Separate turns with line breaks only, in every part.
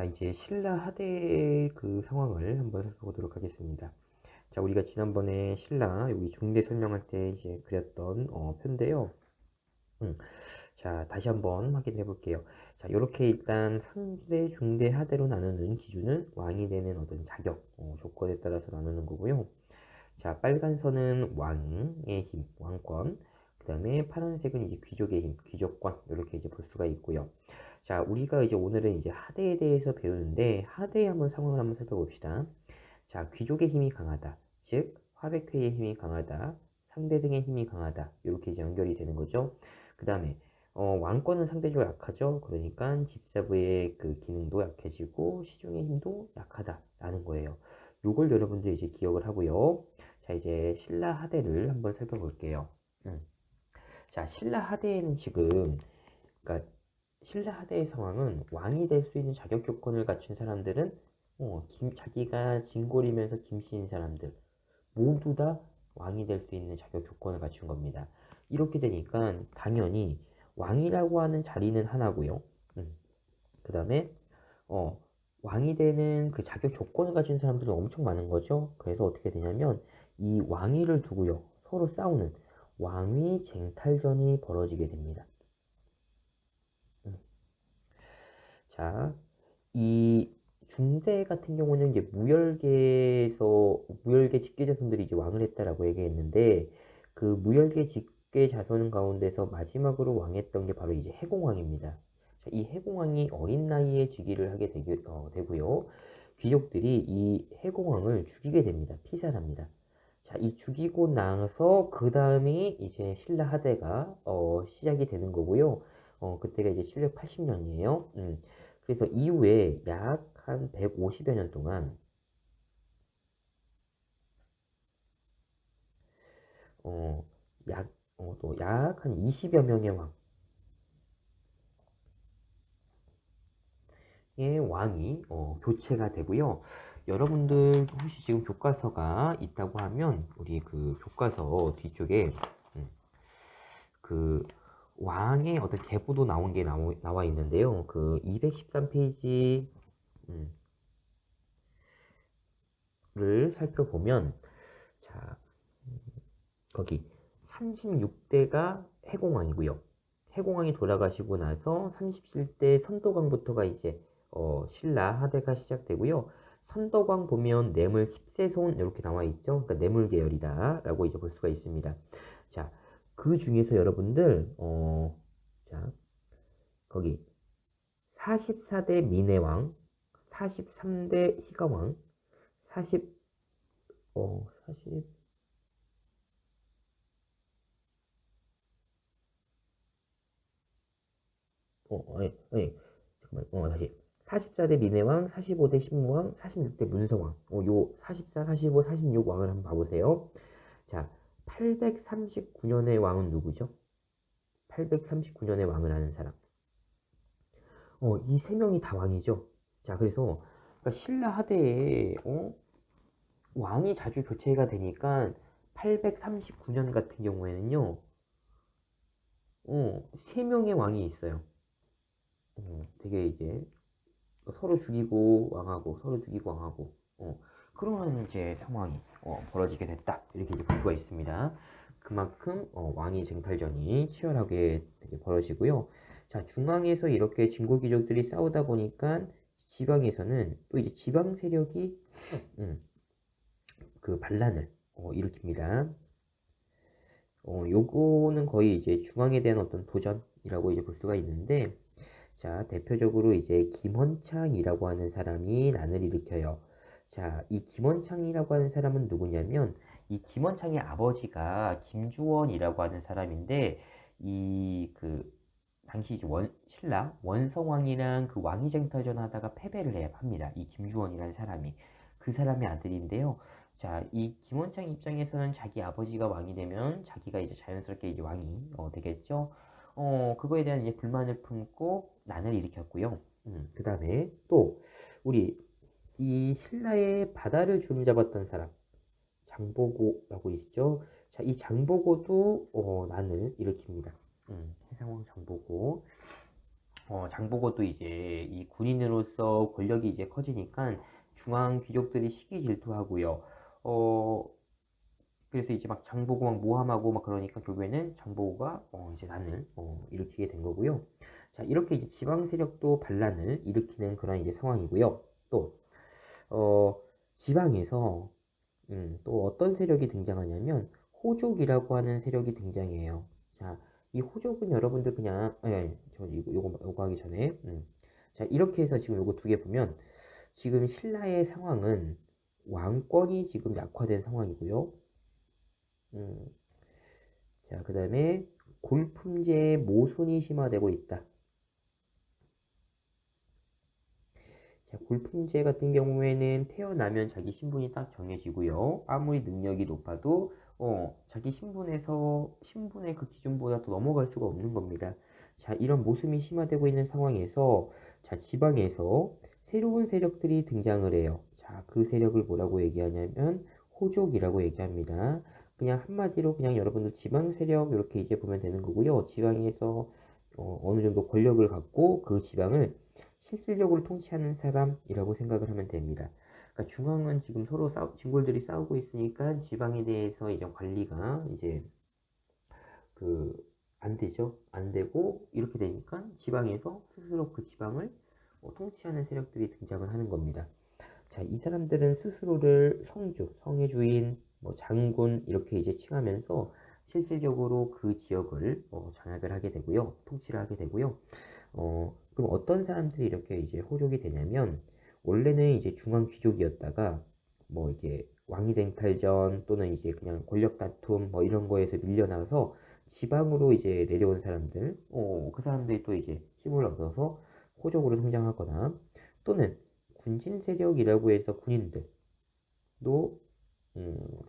자, 이제 신라 하대의 그 상황을 한번 살펴보도록 하겠습니다. 자, 우리가 지난번에 신라 여기 중대 설명할 때 이제 그렸던 표인데요. 자, 다시 한번 확인해 볼게요. 자, 이렇게 일단 상대, 중대, 하대로 나누는 기준은 왕이 되는 어떤 자격, 조건에 따라서 나누는 거고요. 자, 빨간 선은 왕의 힘, 왕권. 그 다음에 파란색은 이제 귀족의 힘, 귀족권. 이렇게 이제 볼 수가 있고요. 자, 우리가 이제 오늘은 이제 하대에 대해서 배우는데, 하대의 한번 상황을 한번 살펴봅시다. 자, 귀족의 힘이 강하다. 즉, 화백회의 힘이 강하다. 상대 등의 힘이 강하다. 이렇게 이제 연결이 되는 거죠. 그 다음에, 왕권은 상대적으로 약하죠. 그러니까 집사부의 그 기능도 약해지고, 시중의 힘도 약하다라는 거예요. 요걸 여러분들 이제 기억을 하고요. 자, 이제 신라 하대를 한번 살펴볼게요. 음. 자, 신라 하대에는 지금, 그러니까 신라 하대의 상황은 왕이 될 수 있는 자격 조건을 갖춘 사람들은 자기가 진골이면서 김씨인 사람들 모두 다 왕이 될 수 있는 자격 조건을 갖춘 겁니다. 이렇게 되니까 당연히 왕이라고 하는 자리는 하나고요. 그 다음에 어, 왕이 되는 그 자격 조건을 가진 사람들은 엄청 많은 거죠. 그래서 어떻게 되냐면 이 왕위를 두고요 서로 싸우는 왕위 쟁탈전이 벌어지게 됩니다. 자, 이 중대 같은 경우는 이제 무열계 직계 자손들이 이제 왕을 했다라고 얘기했는데 그 무열계 직계 자손 가운데서 마지막으로 왕했던 게 바로 이제 해공왕입니다. 자, 이 해공왕이 어린 나이에 즉위를 하게 되고요. 귀족들이 이 해공왕을 죽이게 됩니다. 피살합니다. 자, 이 죽이고 나서 그 다음에 이제 신라 하대가 시작이 되는 거고요. 그때가 이제 780년이에요. 그래서 이후에 약 한 150여 년 동안 어, 또 약 한 20여 명의 왕이 교체가 되고요. 여러분들 혹시 지금 교과서가 있다고 하면 우리 그 교과서 뒤쪽에 음, 그 왕의 어떤 계보도 나온 게 나와 있는데요. 그 213페이지 를 살펴보면 자, 거기 36대가 해공왕이고요. 해공왕이 돌아가시고 나서 37대 선덕왕부터가 이제 신라 하대가 시작되고요. 선덕왕 보면 뇌물 10세손 이렇게 나와 있죠. 그러니까 뇌물 계열이다라고 이제 볼 수가 있습니다. 자, 그 중에서 여러분들 자, 거기 44대 민해왕, 43대 희가왕, 40 40 아니, 아니, 잠깐만, 다시. 44대 민해왕, 45대 신무왕, 46대 문성왕. 요 44, 45, 46 왕을 한번 봐보세요. 자, 839년의 왕은 누구죠? 839년의 왕을 아는 사람. 이 세 명이 다 왕이죠. 자, 그래서 그러니까 신라 하대에 왕이 자주 교체가 되니까 839년 같은 경우에는요, 세 명의 왕이 있어요. 되게 이제 서로 죽이고 왕하고 서로 죽이고 왕하고 그런 이제 상황이 벌어지게 됐다 이렇게 이제 볼 수가 있습니다. 그만큼 왕위 쟁탈전이 치열하게 되게 벌어지고요. 자, 중앙에서 이렇게 진골귀족들이 싸우다 보니까 지방에서는 또 이제 지방 세력이 음, 그 반란을 일으킵니다. 요거는 거의 이제 중앙에 대한 어떤 도전이라고 이제 볼 수가 있는데, 자, 대표적으로 이제 김원창이라고 하는 사람이 난을 일으켜요. 자, 이 김원창이라고 하는 사람은 누구냐면, 이 김원창의 아버지가 김주원이라고 하는 사람인데, 당시 이제 신라 원성왕이랑 그 왕위쟁탈전 하다가 합니다. 이 김주원이라는 사람이. 그 사람의 아들인데요. 자, 이 김원창 입장에서는 자기 아버지가 왕이 되면 자기가 이제 자연스럽게 이제 왕이 되겠죠. 그거에 대한 이제 불만을 품고 난을 일으켰고요. 그 다음에 또 우리 이 신라의 바다를 주름잡았던 사람 장보고라고 있죠. 자, 이 장보고도 난을 일으킵니다. 해상왕 장보고. 장보고도 이제 이 군인으로서 권력이 이제 커지니까 중앙 귀족들이 시기 질투하고요. 어, 그래서 이제 막 장보고 막 모함하고 막 그러니까 결국에는 장보고가 이제 난을 일으키게 된 거고요. 자, 이렇게 이제 지방 세력도 반란을 일으키는 그런 이제 상황이고요. 또 어, 지방에서 또 어떤 세력이 등장하냐면 호족이라고 하는 세력이 등장해요. 자, 이 호족은 여러분들 그냥 저 요거 하기 전에 자, 이렇게 해서 지금 요거 두 개 보면 지금 신라의 상황은 왕권이 지금 약화된 상황이고요. 음, 자, 그 다음에 골품제의 모순이 심화되고 있다. 자, 골품제 같은 경우에는 태어나면 자기 신분이 딱 정해지고요. 아무리 능력이 높아도 자기 신분의 그 기준보다 더 넘어갈 수가 없는 겁니다. 자, 이런 모순이 심화되고 있는 상황에서 자, 지방에서 새로운 세력들이 등장을 해요. 자, 그 세력을 뭐라고 얘기하냐면 호족이라고 얘기합니다. 그냥 한마디로 그냥 여러분들 지방 세력 이렇게 이제 보면 되는 거고요. 지방에서 어느 정도 권력을 갖고 그 지방을 실질적으로 통치하는 사람이라고 생각을 하면 됩니다. 그러니까 중앙은 지금 서로 진골들이 싸우고 있으니까 지방에 대해서 이제 관리가 이제 그 안 되죠. 안 되고 이렇게 되니까 지방에서 스스로 그 지방을 통치하는 세력들이 등장을 하는 겁니다. 자, 이 사람들은 스스로를 성주, 성의 주인, 뭐 장군 이렇게 이제 칭하면서 실질적으로 그 지역을 장악을 하게 되고요. 통치를 하게 되고요. 그럼 어떤 사람들이 이렇게 이제 호족이 되냐면, 원래는 이제 중앙 귀족이었다가, 뭐 이게 왕위 쟁탈전 또는 이제 그냥 권력 다툼 뭐 이런 거에서 밀려나서 지방으로 이제 내려온 사람들, 그 사람들이 또 이제 힘을 얻어서 호족으로 성장하거나, 또는 군진 세력이라고 해서 군인들도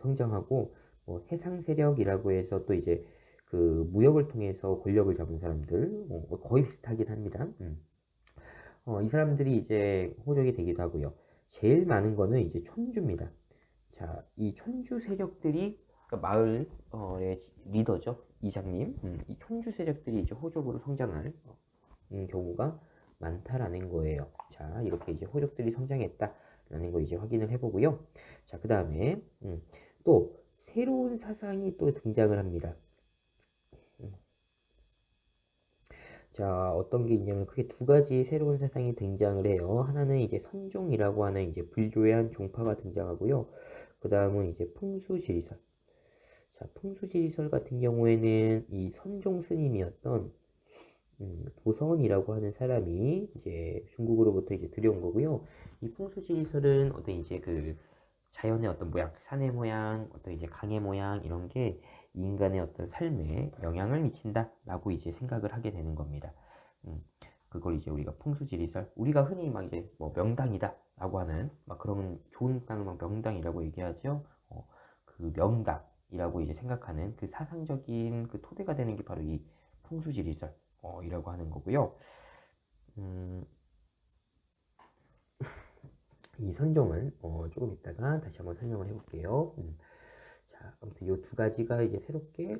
성장하고, 뭐 해상 세력이라고 해서 또 이제 그 무역을 통해서 권력을 잡은 사람들 거의 비슷하긴 합니다. 이 사람들이 이제 호족이 되기도 하고요. 제일 많은 거는 이제 촌주입니다. 자, 이 촌주 세력들이 그러니까 마을의 리더죠, 이장님. 이 촌주 세력들이 이제 호족으로 성장할 경우가 많다라는 거예요. 자, 이렇게 이제 호족들이 성장했다라는 거 이제 확인을 해보고요. 자, 그 다음에 또 새로운 사상이 또 등장을 합니다. 자, 어떤 게 있냐면 크게 두 가지 새로운 사상이 등장을 해요. 하나는 이제 선종이라고 하는 이제 불교의 한 종파가 등장하고요. 그 다음은 이제 풍수지리설. 자, 풍수지리설 같은 경우에는 이 선종 스님이었던 도선이라고 하는 사람이 이제 중국으로부터 이제 들여온 거고요. 이 풍수지리설은 어떤 이제 그 자연의 어떤 모양, 산의 모양, 어떤 이제 강의 모양 이런 게 인간의 어떤 삶에 영향을 미친다라고 이제 생각을 하게 되는 겁니다. 그걸 이제 우리가 풍수지리설, 우리가 흔히 막 이제 뭐 명당이다라고 하는 막 그런 좋은 땅을 막 명당이라고 얘기하죠. 그 명당이라고 이제 생각하는 그 사상적인 그 토대가 되는 게 바로 이 풍수지리설이라고 하는 거고요. 음, 이 선종은 조금 이따가 다시 한번 설명을 해볼게요. 자, 아무튼 이 두 가지가 이제 새롭게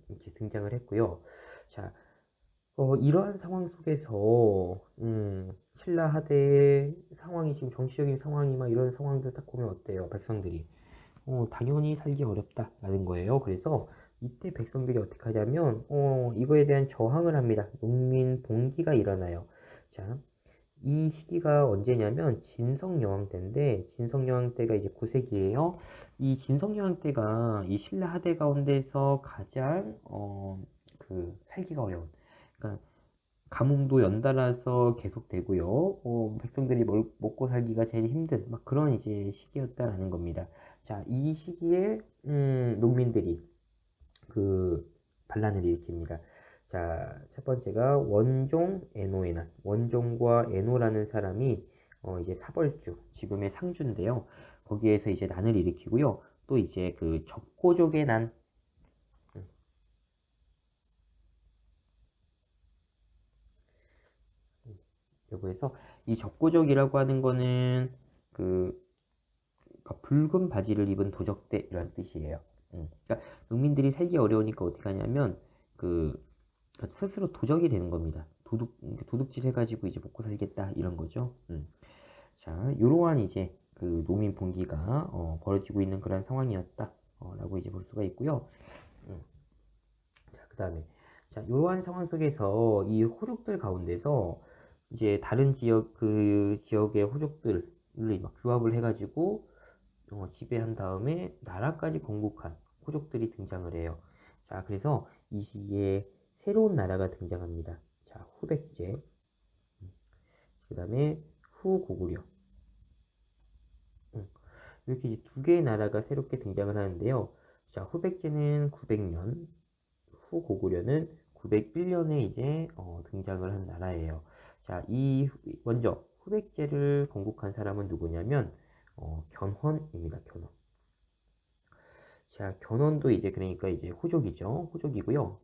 이렇게 등장을 했고요. 자, 이러한 상황 속에서 신라 하대의 상황이 지금 정치적인 상황이 막 이런 상황들 딱 보면 어때요? 백성들이 당연히 살기 어렵다라는 거예요. 그래서 이때 백성들이 어떻게 하냐면 이거에 대한 저항을 합니다. 농민 봉기가 일어나요. 자, 이 시기가 언제냐면 진성여왕 때인데 진성여왕 때가 이제 9세기예요. 이 진성여왕 때가 이 신라 하대 가운데서 가장 그 살기가 어려운. 그러니까 가뭄도 연달아서 계속되고요. 백성들이 먹고 살기가 제일 힘든 막 그런 이제 시기였다라는 겁니다. 자, 이 시기에 농민들이 그 반란을 일으킵니다. 자, 첫 번째가 원종 에노의 난. 원종과 에노라는 사람이 이제 사벌주, 지금의 상주인데요. 거기에서 이제 난을 일으키고요. 또 이제 그 적고족의 난. 여기에서 이 적고족이라고 하는 거는 그 그러니까 붉은 바지를 입은 도적대라는 뜻이에요. 그러니까 농민들이 살기 어려우니까 어떻게 하냐면 그 스스로 도적이 되는 겁니다. 도둑질 해가지고 이제 먹고 살겠다 이런 거죠. 자, 이러한 이제 그 농민 봉기가 벌어지고 있는 그런 상황이었다. 라고 이제 볼 수가 있고요. 음. 자, 그 다음에 자, 이러한 상황 속에서 이 호족들 가운데서 이제 다른 그 지역의 호족들을 막 규합을 해가지고 지배한 다음에 나라까지 건국한 호족들이 등장을 해요. 자, 그래서 이 시기에 새로운 나라가 등장합니다. 자, 후백제, 그 다음에 후고구려. 이렇게 이제 두 개의 나라가 새롭게 등장을 하는데요. 자, 후백제는 900년, 후고구려는 901년에 이제 등장을 한 나라예요. 자, 먼저 후백제를 건국한 사람은 누구냐면 견훤입니다. 견훤. 자, 견훤도 이제 그러니까 이제 호족이죠. 호족이고요.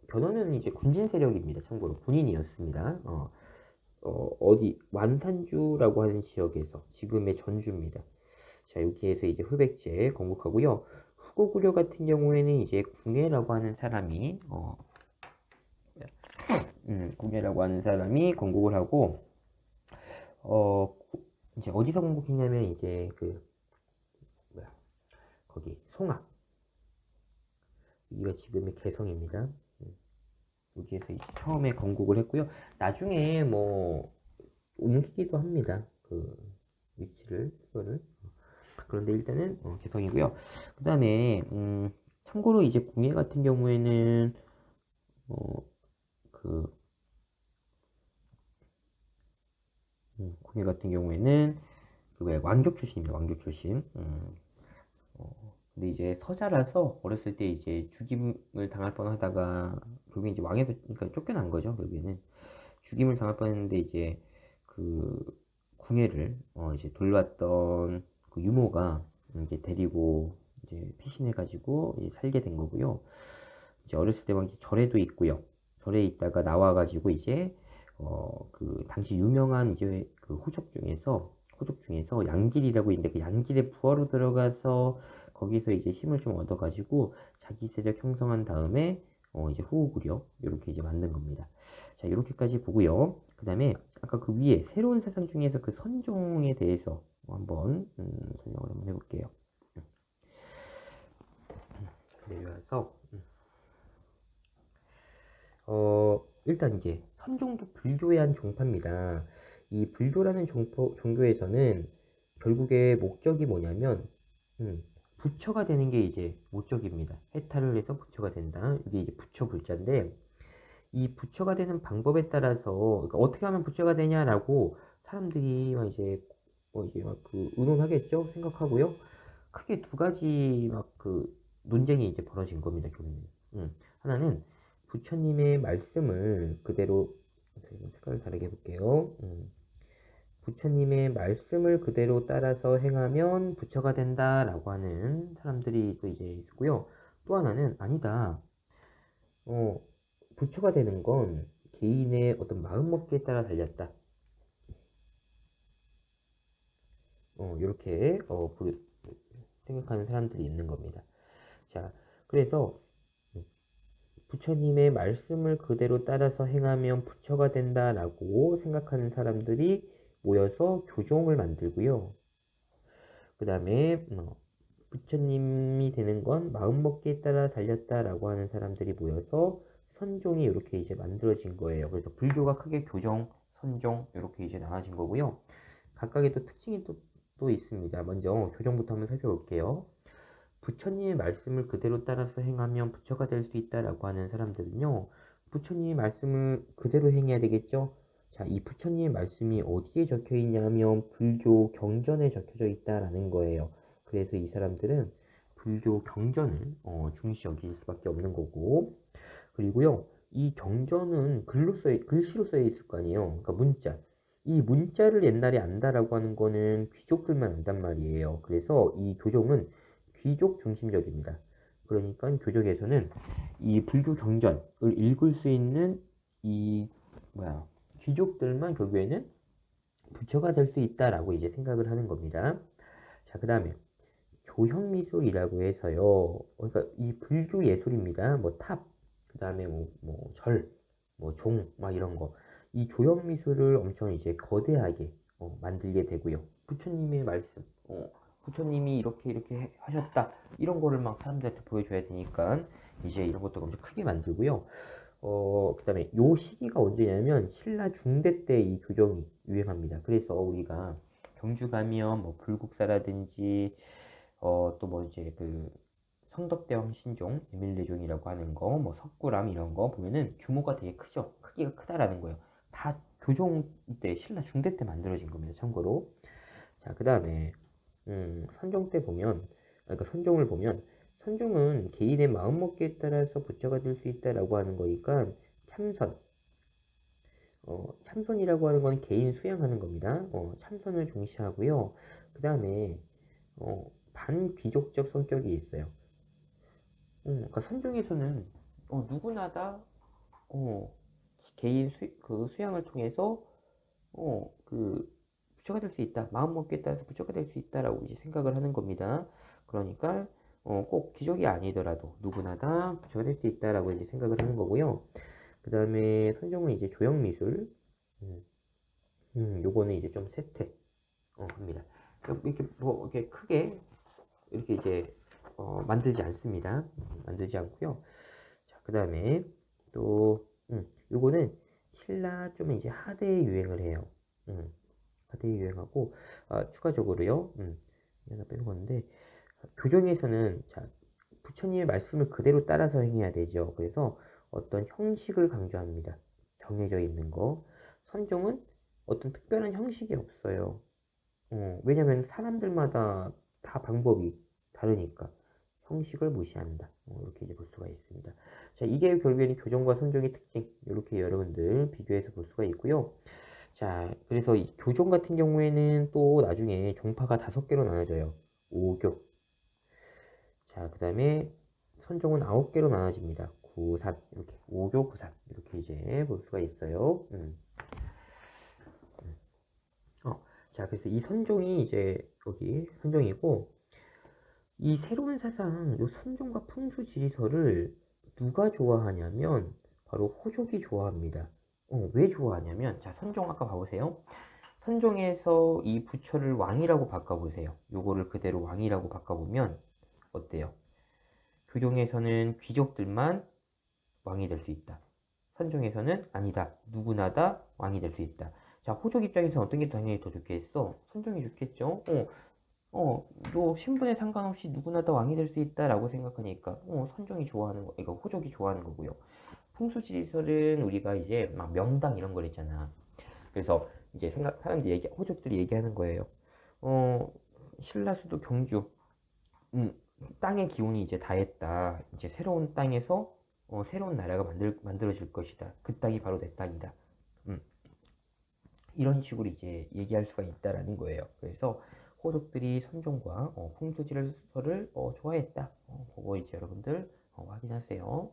견훤은 이제 군진 세력입니다. 참고로 군인이었습니다. 어디 완산주라고 하는 지역에서 지금의 전주입니다. 자, 여기에서 이제 후백제 건국하고요. 후고구려 같은 경우에는 이제 궁예라고 하는 사람이 궁예라고 하는 사람이 건국을 하고 이제 어디서 건국했냐면 이제 그 뭐야 거기 송악, 여기가 지금의 개성입니다. 여기에서 이제 처음에 건국을 했고요. 나중에 뭐 옮기기도 합니다. 그 위치를 그거를. 그런데 일단은 개성이고요. 그 다음에 참고로 이제 궁예 같은 경우에는 그 궁예 같은 경우에는 그 왕족 출신입니다. 왕족 출신. 근데 이제 서자라서 어렸을 때 이제 죽임을 당할 뻔하다가 결국에 이제 왕에서 그러니까 쫓겨난 거죠. 결국에는 죽임을 당할 뻔했는데 이제 그 궁예를 이제 돌봤던 그 유모가 이제 데리고 이제 피신해가지고 이제 살게 된 거고요. 이제 어렸을 때 막 절에도 있고요. 절에 있다가 나와가지고 이제 그 당시 유명한 이제 그 호족 중에서 양길이라고 있는데 그 양길에 부하로 들어가서 거기서 이제 힘을 좀 얻어가지고 자기 세력 형성한 다음에 이제 후고구려 이렇게 이제 만든 겁니다. 자, 이렇게까지 보고요. 그 다음에 아까 그 위에 새로운 사상 중에서 그 선종에 대해서 한번 설명을 한번 해볼게요. 내려와서 일단 이제 선종도 불교의 한 종파입니다. 이 불교라는 종교에서는 결국에 목적이 뭐냐면 부처가 되는 게 이제 목적입니다. 해탈을 해서 부처가 된다. 이게 이제 부처 불자인데 이 부처가 되는 방법에 따라서 그러니까 어떻게 하면 부처가 되냐라고 사람들이 막 이제 이제 막 그 의논하겠죠. 생각하고요. 크게 두 가지 막 그 논쟁이 이제 벌어진 겁니다. 교리는. 하나는 부처님의 말씀을 그대로 색깔을 다르게 해볼게요. 부처님의 말씀을 그대로 따라서 행하면 부처가 된다라고 하는 사람들이 또 이제 있고요. 또 하나는 아니다. 부처가 되는 건 개인의 어떤 마음먹기에 따라 달렸다. 이렇게 생각하는 사람들이 있는 겁니다. 자, 그래서 부처님의 말씀을 그대로 따라서 행하면 부처가 된다라고 생각하는 사람들이 모여서 교종을 만들고요. 그 다음에 부처님이 되는 건 마음먹기에 따라 달렸다라고 하는 사람들이 모여서 선종이 이렇게 이제 만들어진 거예요. 그래서 불교가 크게 교종, 선종 이렇게 이제 나눠진 거고요. 각각의 또 특징이 또 있습니다. 먼저 교종부터 한번 살펴볼게요. 부처님의 말씀을 그대로 따라서 행하면 부처가 될 수 있다라고 하는 사람들은요. 부처님의 말씀을 그대로 행해야 되겠죠? 자, 이 부처님의 말씀이 어디에 적혀 있냐면 불교 경전에 적혀져 있다라는 거예요. 그래서 이 사람들은 불교 경전을 중시 여길 수밖에 없는 거고, 그리고요, 이 경전은 글씨로 써 있을 거 아니에요. 그러니까 문자. 이 문자를 옛날에 안다라고 하는 거는 귀족들만 안단 말이에요. 그래서 이 교종은 귀족 중심적입니다. 그러니까 교족에서는 이 불교 경전을 읽을 수 있는 이 귀족들만 결국에는 부처가 될 수 있다라고 이제 생각을 하는 겁니다. 자, 그 다음에 조형미술이라고 해서요. 그러니까 이 불교 예술입니다. 뭐 탑, 그 다음에 절, 뭐 종, 막 이런 거. 이 조형 미술을 엄청 이제 거대하게 만들게 되고요. 부처님의 말씀, 부처님이 이렇게 하셨다. 이런 거를 막 사람들한테 보여줘야 되니까 이제 이런 것도 엄청 크게 만들고요. 그다음에 요 시기가 언제냐면 신라 중대 때 이 교정이 유행합니다. 그래서 우리가 경주 가면 뭐 불국사라든지 또 뭐 이제 그 성덕대왕 신종, 에밀레종이라고 하는 거, 뭐 석굴암 이런 거 보면은 규모가 되게 크죠. 크기가 크다라는 거예요. 다 교종 때 신라 중대 때 만들어진 겁니다. 참고로. 자, 그다음에 선종 때 보면 그러니까 선종을 보면 선종은 개인의 마음먹기에 따라서 부처가 될 수 있다라고 하는 거니까 참선. 참선이라고 하는 건 개인 수양하는 겁니다. 참선을 중시하고요. 그 다음에 반귀족적 성격이 있어요. 그러니까 선종에서는 누구나 다 개인 수양을 통해서 그 부처가 될 수 있다. 마음먹기에 따라서 부처가 될 수 있다라고 이제 생각을 하는 겁니다. 그러니까 꼭 귀족이 아니더라도 누구나 다 부처가 될 수 있다라고 이제 생각을 하는 거고요. 그 다음에 선종은 이제 조형미술, 요거는 이제 좀 세태, 합니다. 이렇게 뭐 이렇게 크게 이렇게 이제 만들지 않습니다. 만들지 않고요. 자, 그 다음에 또 요거는 신라 좀 이제 하대에 유행을 해요. 하대에 유행하고 추가적으로요. 하나 빼는 건데 교정에서는 자 부처님의 말씀을 그대로 따라서 행해야 되죠. 그래서 어떤 형식을 강조합니다. 정해져 있는 거. 선종은 어떤 특별한 형식이 없어요. 왜냐면 사람들마다 다 방법이 다르니까 형식을 무시한다. 이렇게 이제 볼 수가 있습니다. 자, 이게 결국에는 교정과 선종의 특징. 이렇게 여러분들 비교해서 볼 수가 있고요. 자, 그래서 이 교정 같은 경우에는 또 나중에 종파가 5개로 나눠져요. 5교. 자, 그 다음에 선종은 9개로 나눠집니다. 구산, 이렇게 5교 구산 이렇게 이제 볼 수가 있어요. 자, 그래서 이 선종이 이제 여기 선종이고 이 새로운 사상, 요 선종과 풍수지리서를 누가 좋아하냐면 바로 호족이 좋아합니다. 왜 좋아하냐면 자, 선종 아까 봐보세요. 선종에서 이 부처를 왕이라고 바꿔보세요. 요거를 그대로 왕이라고 바꿔보면 어때요? 교종에서는 귀족들만 왕이 될 수 있다. 선종에서는 아니다. 누구나 다 왕이 될 수 있다. 자, 호족 입장에서는 어떤 게 당연히 더 좋겠어? 선종이 좋겠죠? 너 신분에 상관없이 누구나 다 왕이 될 수 있다라고 생각하니까, 선종이 좋아하는 거, 이거 호족이 좋아하는 거고요. 풍수지리설은 우리가 이제 막 명당 이런 걸 있잖아. 그래서 이제 사람들이 호족들이 얘기하는 거예요. 어, 신라수도 경주, 음, 땅의 기운이 이제 다했다. 이제 새로운 땅에서 새로운 나라가 만들어질 것이다. 그 땅이 바로 내 땅이다. 음, 이런 식으로 이제 얘기할 수가 있다라는 거예요. 그래서 호족들이 선종과 풍수지리설을 좋아했다. 그거 이제 여러분들 확인하세요.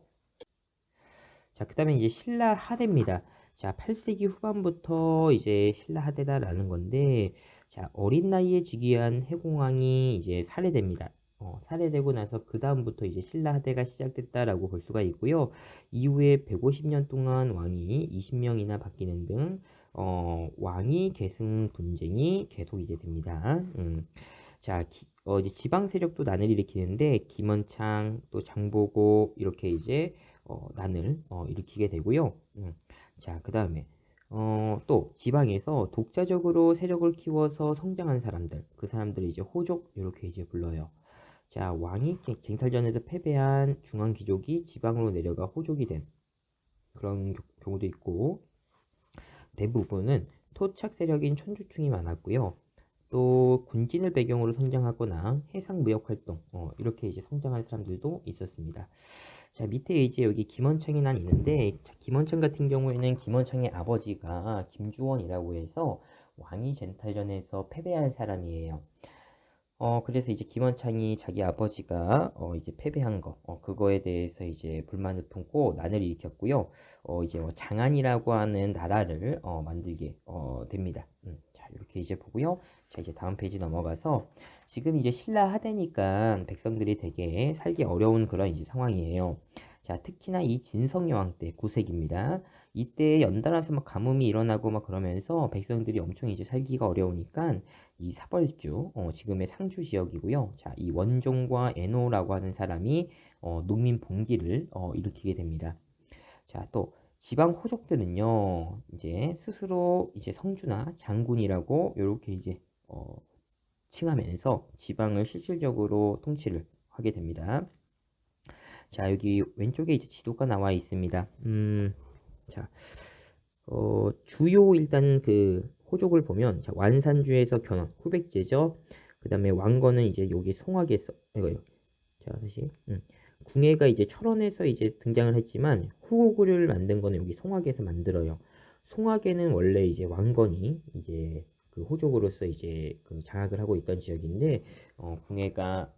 자, 그 다음에 이제 신라 하대입니다. 자, 8세기 후반부터 이제 신라 하대다라는 건데, 자, 어린 나이에 즉위한 해공왕이 이제 살해됩니다. 살해되고 나서 그 다음부터 이제 신라 하대가 시작됐다라고 볼 수가 있고요. 이후에 150년 동안 왕이 20명이나 바뀌는 등, 왕위 계승 분쟁이 계속 이제 됩니다. 자, 이제 지방 세력도 난을 일으키는데, 김원창, 또 장보고, 이렇게 이제 난을 일으키게 되고요. 자, 그 다음에 또 지방에서 독자적으로 세력을 키워서 성장한 사람들, 그 사람들을 이제 호족 이렇게 이제 불러요. 자, 왕이 쟁탈전에서 패배한 중앙 귀족이 지방으로 내려가 호족이 된 그런 경우도 있고, 대부분은 토착 세력인 천주충이 많았고요. 또 군진을 배경으로 성장하거나 해상 무역 활동 이렇게 이제 성장한 사람들도 있었습니다. 자, 밑에 이제 여기 김원창이 난 있는데, 자, 김원창 같은 경우에는 김원창의 아버지가 김주원이라고 해서 왕위 쟁탈전에서 패배한 사람이에요. 그래서 이제 김원창이 자기 아버지가 이제 패배한 거, 그거에 대해서 이제 불만을 품고 난을 일으켰고요. 이제 뭐 장안이라고 하는 나라를 만들게 됩니다. 자, 이렇게 이제 보고요. 자, 이제 다음 페이지 넘어가서 지금 이제 신라 하대니까 백성들이 되게 살기 어려운 그런 이제 상황이에요. 자, 특히나 이 진성여왕 때 9세기입니다. 이때 연달아서 막 가뭄이 일어나고 막 그러면서 백성들이 엄청 이제 살기가 어려우니까 이 사벌주, 지금의 상주 지역이고요. 자, 이 원종과 에노라고 하는 사람이 농민 봉기를 일으키게 됩니다. 자, 또 지방 호족들은요, 이제 스스로 이제 성주나 장군이라고 이렇게 이제 칭하면서 지방을 실질적으로 통치를 하게 됩니다. 자, 여기 왼쪽에 이제 지도가 나와 있습니다. 자, 주요 일단 그 호족을 보면, 자, 완산주에서 견훤, 후백제죠. 그 다음에 왕건은 이제 여기 송악에서, 이거요. 자, 다시. 궁예가 이제 철원에서 이제 등장을 했지만, 후고구려를 만든 거는 여기 송악에서 만들어요. 송악에는 원래 이제 왕건이 이제 그 호족으로서 이제 그 장악을 하고 있던 지역인데, 궁예가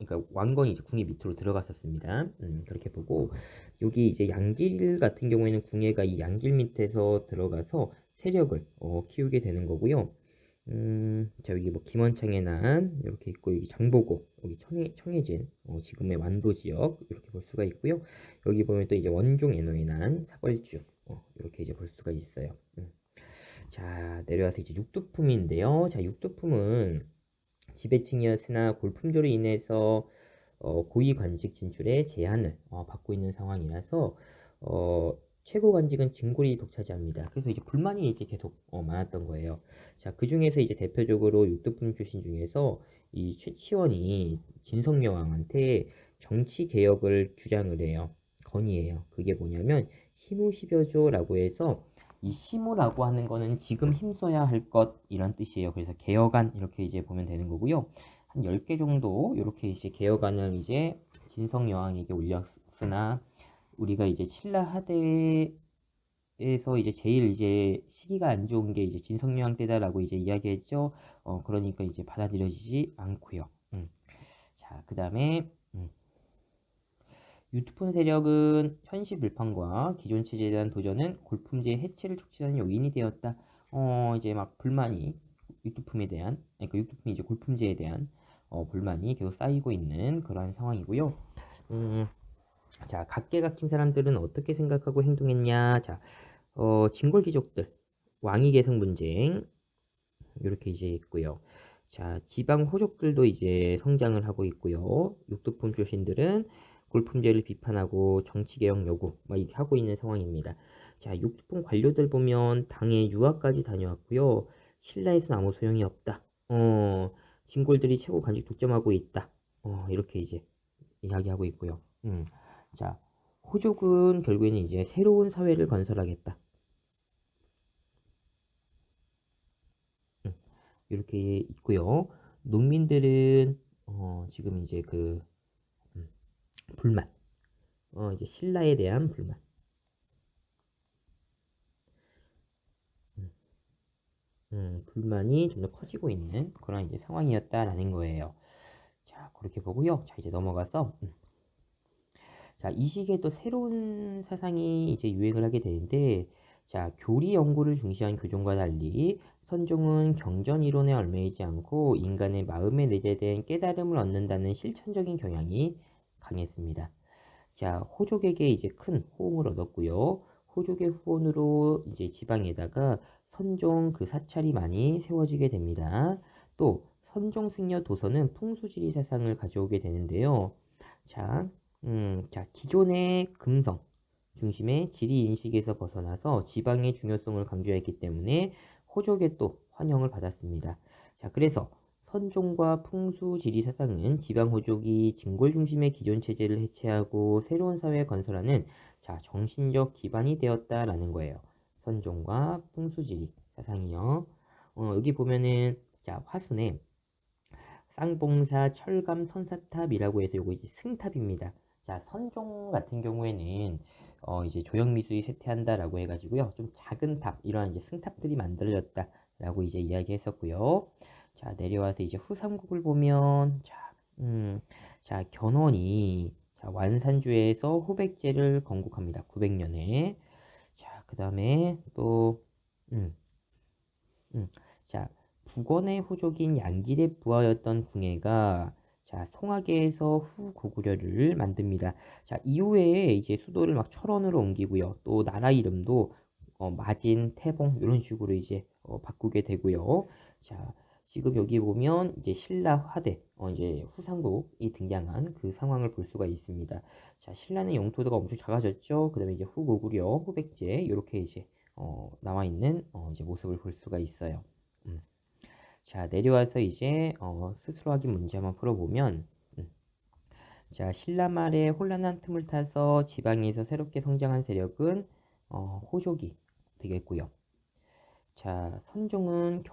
그러니까 왕건이 이제 궁예 밑으로 들어갔었습니다. 그렇게 보고 여기 이제 양길 같은 경우에는 궁예가 이 양길 밑에서 들어가서 세력을 키우게 되는 거고요. 자, 여기 뭐 김원창의 난 이렇게 있고 여기 장보고 여기 청해진 지금의 완도 지역 이렇게 볼 수가 있고요. 여기 보면 또 이제 원종 에노의 난 사벌주 이렇게 이제 볼 수가 있어요. 자, 내려와서 이제 육두품인데요. 자, 육두품은 지배층이었으나 골품조로 인해서 고위 관직 진출에 제한을 받고 있는 상황이라서 최고 관직은 진골이 독차지합니다. 그래서 이제 불만이 이제 계속 많았던 거예요. 자, 그 중에서 이제 대표적으로 육두품 출신 중에서 이 최치원이 진성여왕한테 정치 개혁을 주장을 해요. 건의해요. 그게 뭐냐면 시무시벼조라고 해서 이 시무라고 하는 거는 지금 힘써야 할 것 이런 뜻이에요. 그래서 개혁안 이렇게 이제 보면 되는 거고요. 한 10개 정도 이렇게 이제 개혁안을 이제 진성 여왕에게 올렸으나 우리가 이제 신라 하대에서 이제 제일 이제 시기가 안 좋은 게 이제 진성 여왕 때다라고 이제 이야기했죠. 그러니까 이제 받아들여지지 않고요. 자, 그다음에 유투폰 세력은 현실 불판과 기존 체제에 대한 도전은 골품제의 해체를 촉진하는 요인이 되었다. 이제 막 불만이 유투품에 대한, 그러니까 유투품이 이제 골품제에 대한 불만이 계속 쌓이고 있는 그러한 상황이고요. 음, 자, 각계각층 사람들은 어떻게 생각하고 행동했냐? 자, 진골 귀족들, 왕위 계승 분쟁 이렇게 이제 있고요. 자, 지방 호족들도 이제 성장을 하고 있고요. 육두품 출신들은 골품제를 비판하고 정치개혁 요구 막 이렇게 하고 있는 상황입니다. 자, 육두품 관료들 보면 당에 유학까지 다녀왔고요. 신라에서는 아무 소용이 없다. 진골들이 최고 간직 독점하고 있다. 이렇게 이제 이야기하고 있고요. 자, 호족은 결국에는 이제 새로운 사회를 건설하겠다. 이렇게 있고요. 농민들은 지금 이제 그 음, 불만, 이제 신라에 대한 불만, 음, 불만이 점점 커지고 있는 그런 이제 상황이었다라는 거예요. 자, 그렇게 보고요. 자, 이제 넘어가서 자, 이 시기에 또 새로운 사상이 이제 유행을 하게 되는데, 자, 교리 연구를 중시한 교종과 달리 선종은 경전 이론에 얽매이지 않고 인간의 마음에 내재된 깨달음을 얻는다는 실천적인 경향이 강했습니다. 자, 호족에게 이제 큰 호응을 얻었고요. 호족의 후원으로 이제 지방에다가 선종 그 사찰이 많이 세워지게 됩니다. 또 선종 승려 도서는 풍수지리 사상을 가져오게 되는데요. 자, 자, 기존의 금성 중심의 지리 인식에서 벗어나서 지방의 중요성을 강조했기 때문에 호족에 또 환영을 받았습니다. 자, 그래서 선종과 풍수 지리 사상은 지방 호족이 진골 중심의 기존 체제를 해체하고 새로운 사회 건설하는 자, 정신적 기반이 되었다라는 거예요. 선종과 풍수 지리 사상이요. 여기 보면은 자, 화순에 쌍봉사 철감 선사탑이라고 해서 요거 이제 승탑입니다. 자, 선종 같은 경우에는 이제 조형미술이 쇠퇴한다라고 해가지고요. 좀 작은 탑, 이러한 이제 승탑들이 만들어졌다라고 이제 이야기했었고요. 자, 내려와서 이제 후삼국을 보면, 자, 견훤이 자, 완산주에서 후백제를 건국합니다. 900년에. 자, 그 다음에 또, 음, 자, 북원의 호족인 양길의 부하였던 궁예가 자, 송하계에서 후고구려를 만듭니다. 자, 이후에 이제 수도를 막 철원으로 옮기고요. 또 나라 이름도 마진, 태봉 이런 식으로 이제 바꾸게 되고요. 자, 지금 여기 보면 이제 신라 화대, 이제 후삼국이 등장한 그 상황을 볼 수가 있습니다. 자, 신라는 영토가 엄청 작아졌죠. 그다음에 이제 후고구려, 후백제 이렇게 이제 나와 있는 이제 모습을 볼 수가 있어요. 자, 내려와서 이제 스스로 확인 문제 한번 풀어보면 자, 신라 말에 혼란한 틈을 타서 지방에서 새롭게 성장한 세력은 호족이 되겠고요. 자, 선종은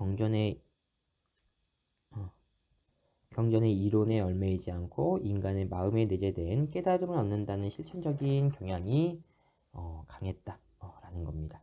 어, 경전의 이론에 얽매이지 않고 인간의 마음에 내재된 깨달음을 얻는다는 실천적인 경향이 강했다 라는 겁니다.